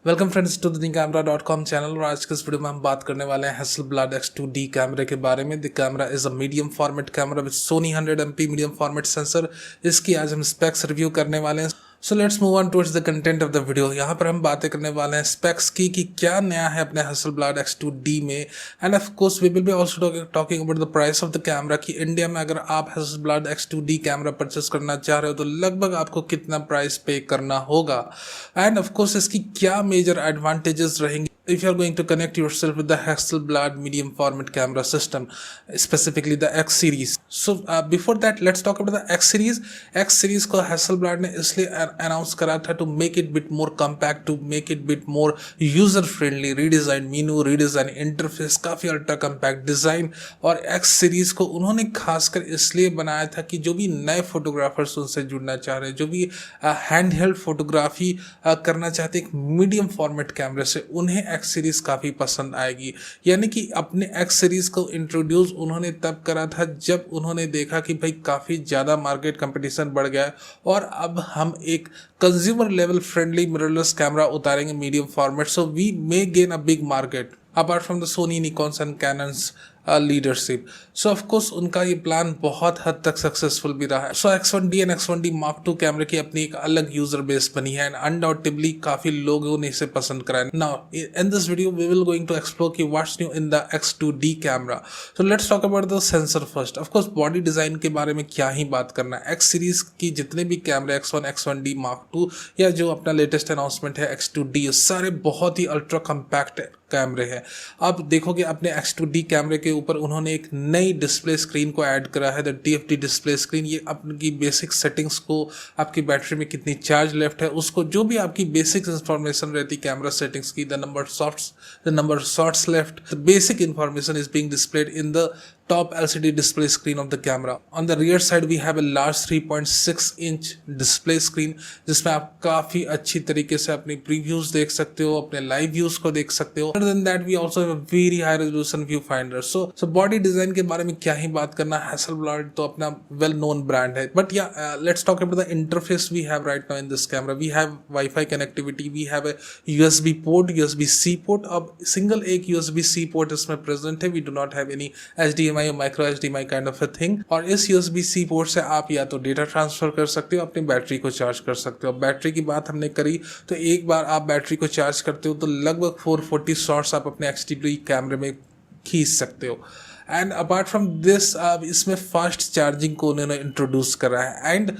Welcome friends to the camera.com channel. और आज के इस वीडियो में हम बात करने वाले हैं Hasselblad X2D कैमरे के बारे में। The camera is a medium format camera with Sony 100MP medium format sensor. इसकी आज हम स्पेक्स रिव्यू करने वाले हैं। So let's move on towards the content of the video. यहाँ पर हम बातें करने वाले हैं स्पेक्स की कि क्या नया है अपने Hasselblad X2D में, and of course we will be also talking about the price of the camera कि इंडिया में अगर आप Hasselblad X2D कैमरा परचेस करना चाह रहे हो तो लगभग आपको कितना प्राइस पे करना होगा, एंड ऑफ कोर्स इसकी क्या मेजर एडवांटेजेस रहेंगे if you are going to connect yourself with the Hasselblad medium format camera system, specifically the X series. So before that let's talk about the X series. X series को Hasselblad ने इसलिए announce करा था to make it bit more compact, to make it bit more user friendly, redesign menu, redesign interface, काफ़ी ultra compact design. और X series को उन्होंने खासकर इसलिए बनाया था कि जो भी नए फोटोग्राफर्स उनसे जुड़ना चाह रहे हैं, जो भी हैंड हेल्ड फोटोग्राफी करना चाहते हैं एक मीडियम फॉर्मेट कैमरे से, उन्हें एक्स सीरीज काफ़ी पसंद आएगी। यानी कि अपने एक्स सीरीज को इंट्रोड्यूस उन्होंने तब करा था जब उन्होंने देखा कि भाई काफ़ी ज़्यादा मार्केट कंपटीशन बढ़ गया है और अब हम एक consumer level friendly mirrorless camera उतारेंगे medium format, so we may gain a big market apart from the Sony, Nikons and Canons leadership. So of course उनका ये प्लान बहुत हद तक सक्सेसफुल भी रहा है। सो X1D and X1D Mark II कैमरे की अपनी एक अलग यूजर बेस बनी है एंड अनडाउटेबली काफी लोगों ने इसे पसंद करा है। Now in this video we will going to explore कि what's new in the X2D camera. So let's talk about the sensor first. Of course body design के बारे में क्या ही बात करना है। एक्स सीरीज की जितने भी कैमरे X1, X1D Mark II या जो अपना लेटेस्ट अनाउंसमेंट है X2D, सारे बहुत ही अल्ट्रा कम्पैक्ट कैमरे हैं। आप देखोगे अपने X2D कैमरे के ऊपर उन्होंने एक नई डिस्प्ले स्क्रीन को ऐड करा है, द TFT डिस्प्ले स्क्रीन। ये आपकी बेसिक सेटिंग्स को, आपकी बैटरी में कितनी चार्ज लेफ्ट है उसको, जो भी आपकी बेसिक इंफॉर्मेशन रहती कैमरा सेटिंग्स की, the number shots left, the basic information is being displayed in the top LCD display screen of the camera. On the rear side we have a large 3.6 inch display screen जिसमें आप काफ़ी अच्छी तरीके से अपनी previews देख सकते हो, अपने लाइव व्यूज को देख सकते हो। Other than that we also have a very high resolution viewfinder. So body design के बारे में क्या ही बात करना, Hasselblad तो अपना well known brand है। But yeah, let's talk about the interface we have right now in this camera. We have Wi-Fi connectivity, we have a USB port, USB-C port। अब सिंगल एक USB-C port इसमें present है। We do not have any HDMI micro HDMI kind of a thing. और इस USB-C port से आप या तो डेटा ट्रांसफर कर सकते हो, अपनी बैटरी को चार्ज कर सकते हो। बैटरी की बात हमने करी तो एक बार आप बैटरी को चार्ज करते हो तो लगभग 440 शॉट्स आप अपने X2D कैमरे में खींच सकते हो। एंड अपार्ट फ्रॉम दिस इसमें फास्ट चार्जिंग को उन्होंने इंट्रोड्यूस करा है and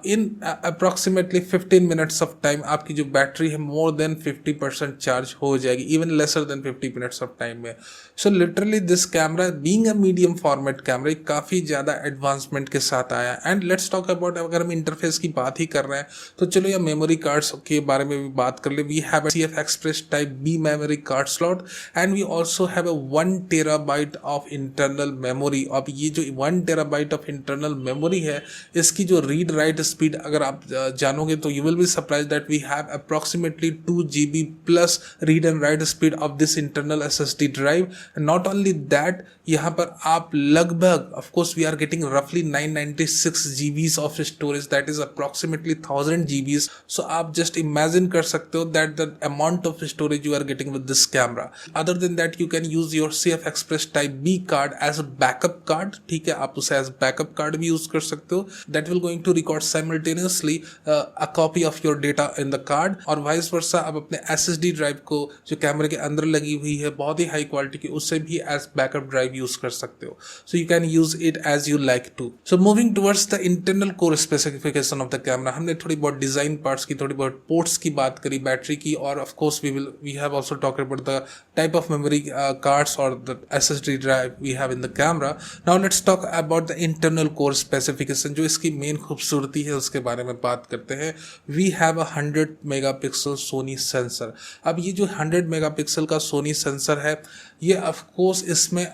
in approximately 15 minutes of time आपकी जो बैटरी है मोर देन 50% चार्ज हो जाएगी, even lesser than 50 minutes of time में। So literally this camera being a medium format camera काफ़ी ज़्यादा एडवांसमेंट के साथ आया। एंड लेट्स टॉक अबाउट, अगर हम इंटरफेस की बात ही कर रहे हैं तो चलो या मेमोरी कार्ड्स के बारे में भी बात कर ले। We have a CF Express Type B memory card slot and we also have a 1 TB of internal memory. अब ये जो 1 TB ऑफ इंटरनल मेमोरी है, इसकी जो रीड राइट स्पीड अगर आप जानोगे तो you will be surprise that we have approximately 2 GB plus read and write speed of this internal SSD drive. Not only that, यहाँ पर आप लगभग ऑफकोर्स वी आर गेटिंग रफली 996 GB of storage, that is approximately 1000 GB। So आप just imagine कर सकते हो that the amount of storage you are getting with this camera. Other than that you can use your CF Express Type B card as a backup card. ठीक है, आप उसे as backup card भी use कर सकते हो। That will going to record simultaneously a copy of your data in the card. और vice versa आप अपने SSD ड्राइव को जो कैमरे के अंदर लगी हुई है बहुत ही हाई क्वालिटी की, उससे भी एज बैकअप ड्राइव यूज कर सकते हो। So you can use it as you like to. So moving towards the internal core specification of the camera, हमने थोड़ी बहुत डिजाइन पार्ट्स की, थोड़ी बहुत पोर्ट्स की बात करी, बैटरी की, और of course we have also talked about the type of memory cards और the SSD drive we have in the camera. Now let's talk about the internal core specification. जो इसकी मेन खूबसूरती है उसके बारे में बात करते हैं। We have a 100 megapixel Sony sensor. अब ये जो 100 मेगापिक्सल का सोनी सेंसर है, ये ऑफ कोर्स इसमें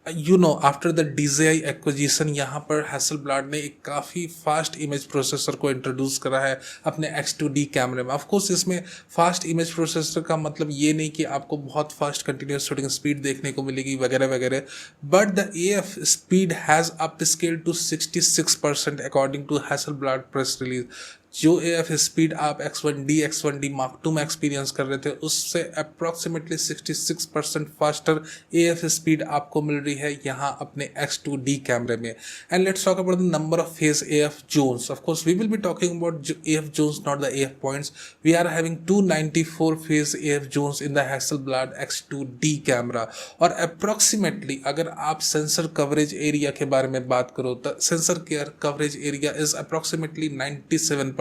आफ्टर द DJI एक्विजिशन यहाँ पर Hasselblad ने एक काफ़ी फास्ट इमेज प्रोसेसर को इंट्रोड्यूस करा है अपने X2D कैमरे में। ऑफकोर्स इसमें फास्ट इमेज प्रोसेसर का मतलब ये नहीं कि आपको बहुत फास्ट कंटिन्यूस शूटिंग स्पीड देखने को मिलेगी वगैरह वगैरह, but the AF speed has up scale to 66% according to Hasselblad press release. जो AF स्पीड आप X1D Mark II में एक्सपीरियंस कर रहे थे उससे अप्रॉक्सीमेटली 66% फास्टर AF स्पीड आपको मिल रही है यहाँ अपने X2D कैमरे में। And let's talk about the number of phase AF zones. Of course we will be talking about AF zones, not the AF points. We are having 294 phase AF zones in the Hasselblad X2D camera. और approximately अगर आप sensor coverage area के बारे में बात करो तो sensor care coverage area is approximately 97%।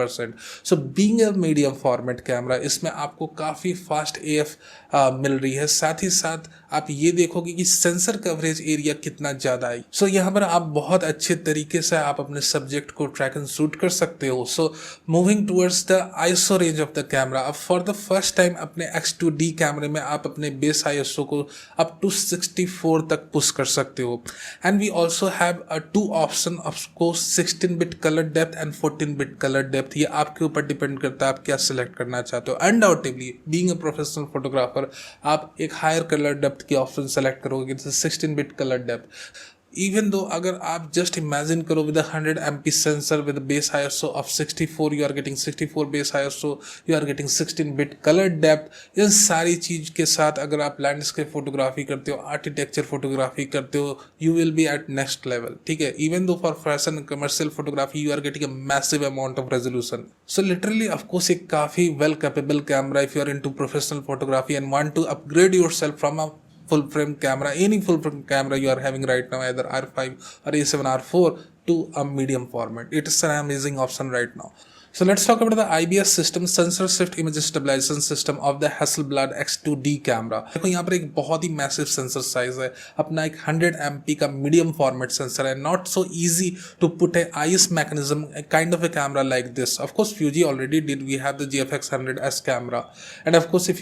So being a medium format camera इसमें आपको काफ़ी फास्ट AF मिल रही है। साथ ही साथ आप ये देखोगे कि सेंसर कवरेज एरिया कितना ज़्यादा है। सो यहाँ पर आप बहुत अच्छे तरीके से आप अपने सब्जेक्ट को ट्रैक एंड शूट कर सकते हो। So moving towards the ISO range of the camera, अब फॉर द फर्स्ट टाइम अपने X2D कैमरे में आप अपने बेस ISO को अप टू 64 तक पुश कर सकते हो। And we also have two option of course 16-bit colour depth and 14-bit colour depth. ये आपके ऊपर डिपेंड करता है आप क्या सिलेक्ट करना चाहते हो। Undoubtedly being a professional photographer आप एक हायर कलर डेप्थ की ऑप्शन सेलेक्ट करोगे, 16-bit colour depth. Even though अगर आप just imagine करो with a 100 MP sensor with a base ISO of 64, you are getting 64 base ISO, you are getting 16-bit color depth। इन सारी चीज़ के साथ अगर आप लैंडस्केप फोटोग्राफी करते हो, आर्किटेक्चर फोटोग्राफी करते हो, you will be at next level। ठीक है, even though for fashion and commercial photography you are getting a massive amount of resolution। So literally of course एक काफ़ी well capable camera if you are into professional photography and want to upgrade yourself from a full frame camera, any full frame camera you are having right now, either R5 or A7 R4 to a medium format. It is an amazing option right now। So let's talk about the IBS system, sensor shift image stabilization system of the Hasselblad X2D camera. देखो यहाँ पर एक बहुत ही massive sensor size है, अपना एक 100 MP का medium format sensor है। Not so easy to put a IS mechanism kind of a camera like this। Of course Fuji already did, we have the GFX 100S camera, and of course if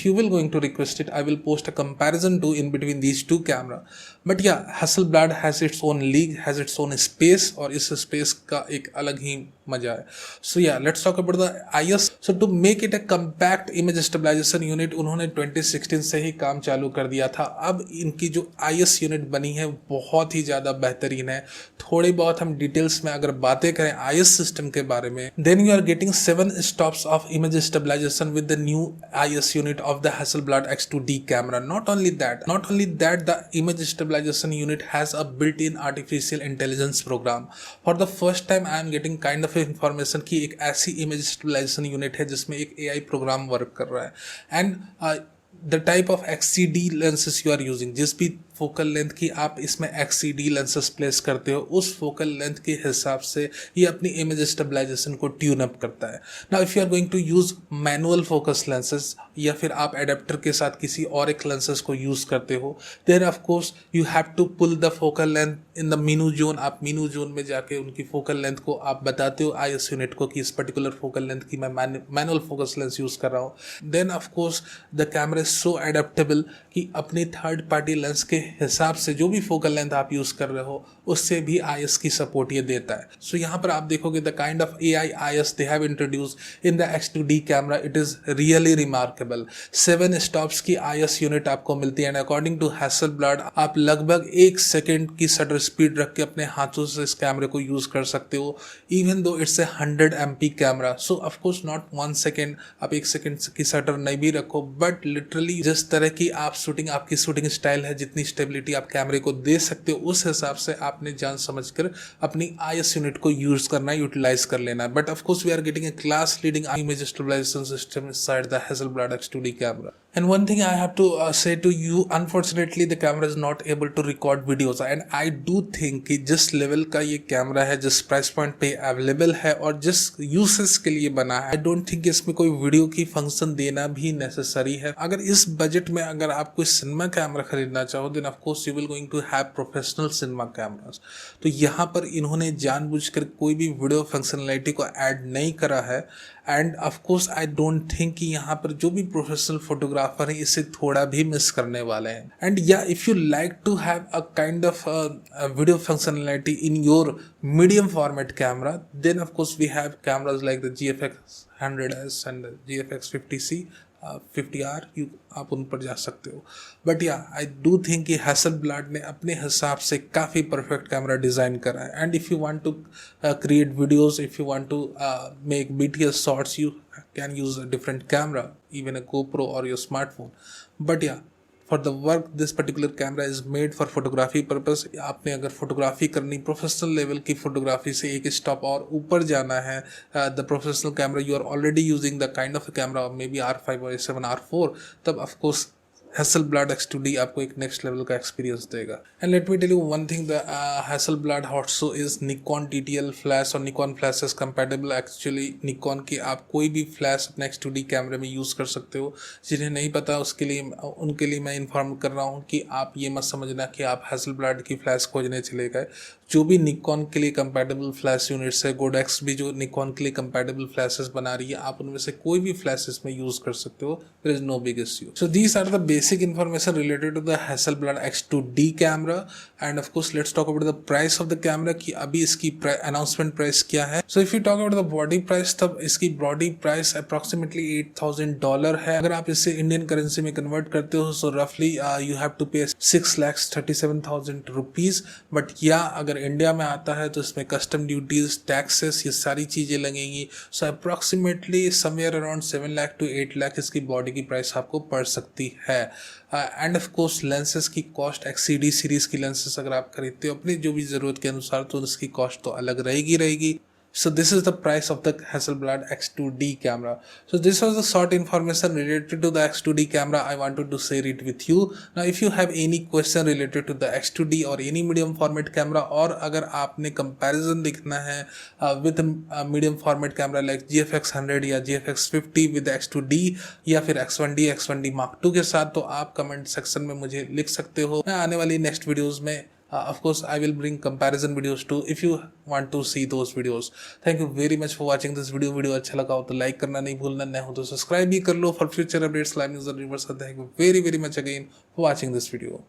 you will going to request it I will post a comparison to in between these two camera। But yeah, Hasselblad has its own league, has its own space, और इस space का एक अलग ही मजा है। So yeah, let's talk about the IS। So to make it a compact image stabilization unit उन्होंने 2016 से ही काम चालू कर दिया था। अब इनकी जो IS यूनिट बनी है बहुत ही ज़्यादा बेहतरीन है। थोड़ी बहुत हम डिटेल्स में अगर बातें करें IS सिस्टम के बारे में, then you are getting 7 stops of image stabilization with the new IS unit of the Hasselblad X2D camera। Not only that the image stabilization unit has a built-in artificial intelligence program। For the first time I am getting kind of information कि एक ऐसी image stabilization unit है जिसमें एक AI programme work कर रहा है। And the type of XCD lenses you are using, जिस भी फोकल लेंथ की आप इसमें XCD लेंसेज प्लेस करते हो उस फोकल लेंथ के हिसाब से ये अपनी इमेज स्टेबलाइजेशन को ट्यून अप करता है। Now if you are going to use manual focus lenses या फिर आप एडेप्टर के साथ किसी और एक लेंसेज को यूज़ करते हो, then of course you have to pull the focal length in the menu zone. आप मीनू जोन में जाके उनकी फोकल लेंथ को आप बताते हो IS यूनिट को कि इस पर्टिकुलर फोकल लेंथ की मैं मैनुअल फोकस लेंस यूज़ कर रहा हूँ। Then of course the camera is so adaptable कि अपनी थर्ड पार्टी लेंस के हिसाब से जो भी फोकल लेंथ आप यूज़ कर रहे हो उससे भी IS की सपोर्ट ये देता है। सो यहाँ पर आप देखोगे the kind of AI IS they have introduced in the X2D camera, it is really remarkable. 7 stops की IS यूनिट आपको मिलती है एंड अकॉर्डिंग टू Hasselblad आप लगभग 1 सेकेंड की शटर स्पीड रख के अपने हाथों से इस कैमरे को यूज़ कर सकते हो, even though it's a 100 MP camera. So of course not 1 second, आप 1 सेकेंड की शटर नहीं भी रखो, बट लिटरली जिस तरह की आप शूटिंग, आपकी शूटिंग स्टाइल है, जितनी स्टेबिलिटी आप कैमरे को दे सकते हो उस हिसाब से आपने जान समझकर अपनी IS यूनिट को यूज करना, यूटिलाइज कर लेना है। But of course we are getting a class leading image stabilisation system inside the Hasselblad X2D camera। And one thing I have to say to you, unfortunately the camera is not able to record videos, and I do think कि जिस level का ये camera है, जिस price point पे available है और जिस यूसेस के लिए बना है, I don't think इसमें कोई वीडियो की फंक्शन देना भी नेसेसरी है। अगर इस बजट में अगर आप कोई सिनेमा कैमरा खरीदना चाहो then of course you will going to have professional cinema cameras. तो यहाँ पर इन्होंने जानबूझकर कोई भी वीडियो फंक्शनलिटी को ऐड नहीं करा है, and of course I don't think कि यहाँ पर जो भी प्रोफेशनल फोटोग्राफर हैं इसे थोड़ा भी मिस करने वाले हैं। एंड या if you like to have a kind of video functionality in your medium format camera, then of course we have cameras like the GFX 100S and the GFX 50C 50R आप उन पर जा सकते हो। But या I do think कि Hasselblad ने अपने हिसाब से काफ़ी परफेक्ट कैमरा डिज़ाइन करा है। And if you want to create videos, if you want to make BTS shorts, you can use a different camera, even a GoPro or your smartphone. But yeah, for the work this particular camera is made for photography purpose। आपने अगर photography करनी, professional level की photography से एक stop और ऊपर जाना है, the professional camera you are already using the kind of camera may be R5 और A7 R4, तब ऑफकोर्स Hasselblad X2D आपको एक नेक्स्ट लेवल का एक्सपीरियंस देगा। And let me tell you one thing, the Hasselblad Hotso is Nikon TTL flash और Nikon flash is compatible. Actually Nikon के आप कोई भी फ्लैश अपने X2D कैमरे में यूज़ कर सकते हो। जिन्हें नहीं पता उनके लिए मैं इन्फॉर्म कर रहा हूँ कि आप ये मत समझना कि आप Hasselblad की फ्लैश खोजने चले गए। जो भी Nikon के लिए कंपैटिबल फ्लैश यूनिट्स है, Godox भी जो Nikon के लिए कंपैटिबल फ्लैशेस बना रही है, आप उनमें से कोई भी फ्लैशेस में यूज़ कर सकते हो। There is no big issue. So these are the basic information related to the Hasselblad X2D camera, and of course let's talk about the price of the camera कि अभी इसकी announcement price क्या है। So if you talk about the body price, तब इसकी body price approximately $8,000 है। अगर आप इसे इंडियन करेंसी में कन्वर्ट करते हो so roughly you have to pay 6,37,000 rupees। But या अगर इंडिया में आता है तो इसमें कस्टम ड्यूटीज, टैक्सेस, ये सारी चीज़ें लगेंगी। So approximately somewhere around 7 lakh to 8 lakh इसकी बॉडी की प्राइस आपको पड़ सकती है। एंड ऑफ कोर्स लेंसेज की कॉस्ट, XCD सीरीज़ की लेंसेज अगर आप खरीदते हो अपनी जो भी ज़रूरत के अनुसार, तो इसकी कॉस्ट तो अलग रहेगी। So this is the price of the Hasselblad X2D camera. So this was the short information related to the X2D camera. I wanted to share it with you. Now if you have any question related to the X2D or any medium format camera, और अगर आपने comparison देखना है with a medium format camera like GFX 100 या GFX 50 with X2D या फिर X1D Mark II के साथ, तो आप comment section में मुझे लिख सकते हो। मैं आने वाली next videos में of course I will bring comparison videos too if you want to see those videos. Thank you very much for watching this video. Video अच्छा लगा हो तो लाइक करना नहीं भूलना, नहीं हो तो सब्सक्राइब भी कर लो for future updates, live news and reviews. Thank you very much again for watching this video.